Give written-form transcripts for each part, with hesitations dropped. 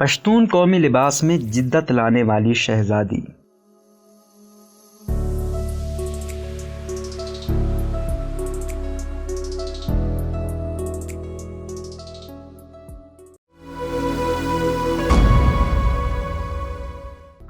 پشتون قومی لباس میں جدت لانے والی شہزادی۔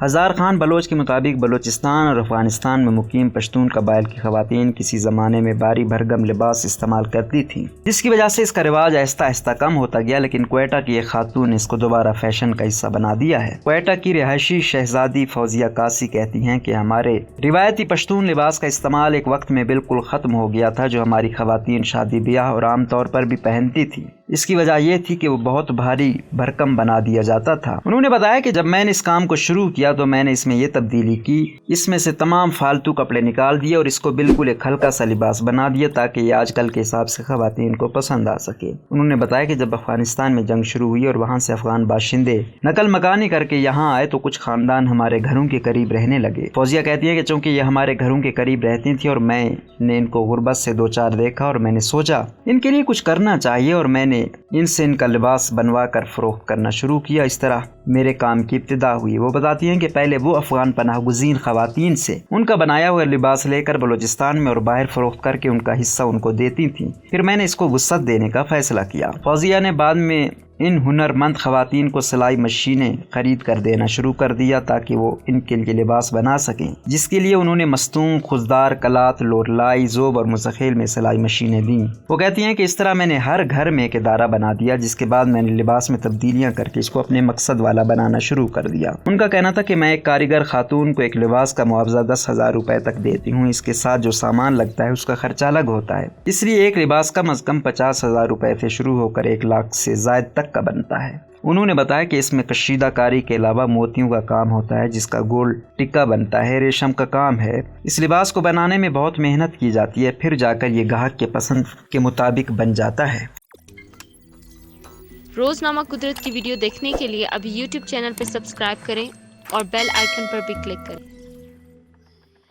ہزار خان بلوچ کے مطابق بلوچستان اور افغانستان میں مقیم پشتون قبائل کی خواتین کسی زمانے میں بھاری بھرگم لباس استعمال کرتی تھیں، جس کی وجہ سے اس کا رواج آہستہ آہستہ کم ہوتا گیا، لیکن کوئٹہ کی ایک خاتون نے اس کو دوبارہ فیشن کا حصہ بنا دیا ہے۔ کوئٹہ کی رہائشی شہزادی فوزیہ قاسی کہتی ہیں کہ ہمارے روایتی پشتون لباس کا استعمال ایک وقت میں بالکل ختم ہو گیا تھا، جو ہماری خواتین شادی بیاہ اور عام طور پر بھی پہنتی تھی۔ اس کی وجہ یہ تھی کہ وہ بہت بھاری بھرکم بنا دیا جاتا تھا۔ انہوں نے بتایا کہ جب میں نے اس کام کو شروع کیا تو میں نے اس میں یہ تبدیلی کی، اس میں سے تمام فالتو کپڑے نکال دیے اور اس کو بالکل ایک ہلکا سا لباس بنا دیا تاکہ یہ آج کل کے حساب سے خواتین کو پسند آ سکے۔ انہوں نے بتایا کہ جب افغانستان میں جنگ شروع ہوئی اور وہاں سے افغان باشندے نقل مکانی کر کے یہاں آئے تو کچھ خاندان ہمارے گھروں کے قریب رہنے لگے۔ فوزیہ کہتی ہے کہ چونکہ یہ ہمارے گھروں کے قریب رہتی تھی اور میں نے ان کو غربت سے دو چار دیکھا اور میں نے سوچا ان کے لیے کچھ کرنا چاہیے اور میں نے ان سے ان کا لباس بنوا کر فروخت کرنا شروع کیا۔ اس طرح میرے کام کی ابتدا ہوئی۔ وہ بتاتی ہیں کہ پہلے وہ افغان پناہ گزین خواتین سے ان کا بنایا ہوا لباس لے کر بلوچستان میں اور باہر فروخت کر کے ان کا حصہ ان کو دیتی تھیں، پھر میں نے اس کو وسعت دینے کا فیصلہ کیا۔ فوزیہ نے بعد میں ان ہنر مند خواتین کو سلائی مشینیں خرید کر دینا شروع کر دیا تاکہ وہ ان کے لیے لباس بنا سکیں، جس کے لیے انہوں نے مستون، خزدار، کلات، لورلائی، زوب اور مستخیل میں سلائی مشینیں دیں۔ وہ کہتی ہیں کہ اس طرح میں نے ہر گھر میں ایک ادارہ بنا دیا، جس کے بعد میں نے لباس میں تبدیلیاں کر کے اس کو اپنے مقصد والا بنانا شروع کر دیا۔ ان کا کہنا تھا کہ میں ایک کاریگر خاتون کو ایک لباس کا معاوضہ 10,000 روپے تک دیتی ہوں، اس کے ساتھ جو سامان لگتا ہے اس کا خرچہ الگ ہوتا ہے، اس لیے ایک لباس کم از کم 50,000 روپے سے شروع ہو کر 1 لاکھ سے زائد تک کا بنتا ہے۔ انہوں نے بتایا کہ اس میں کشیدہ کاری کے علاوہ موتیوں کا کام ہوتا ہے، جس کا گول ٹکا بنتا ہے، ریشم کا کام ہے۔ اس لباس کو بنانے میں بہت محنت کی جاتی ہے، پھر جا کر یہ گاہک کے پسند کے مطابق بن جاتا ہے۔ روزنامہ قدرت کی ویڈیو دیکھنے کے لیے ابھی YouTube چینل پر سبسکرائب کریں اور بیل آئیکن پر بھی کلک کریں۔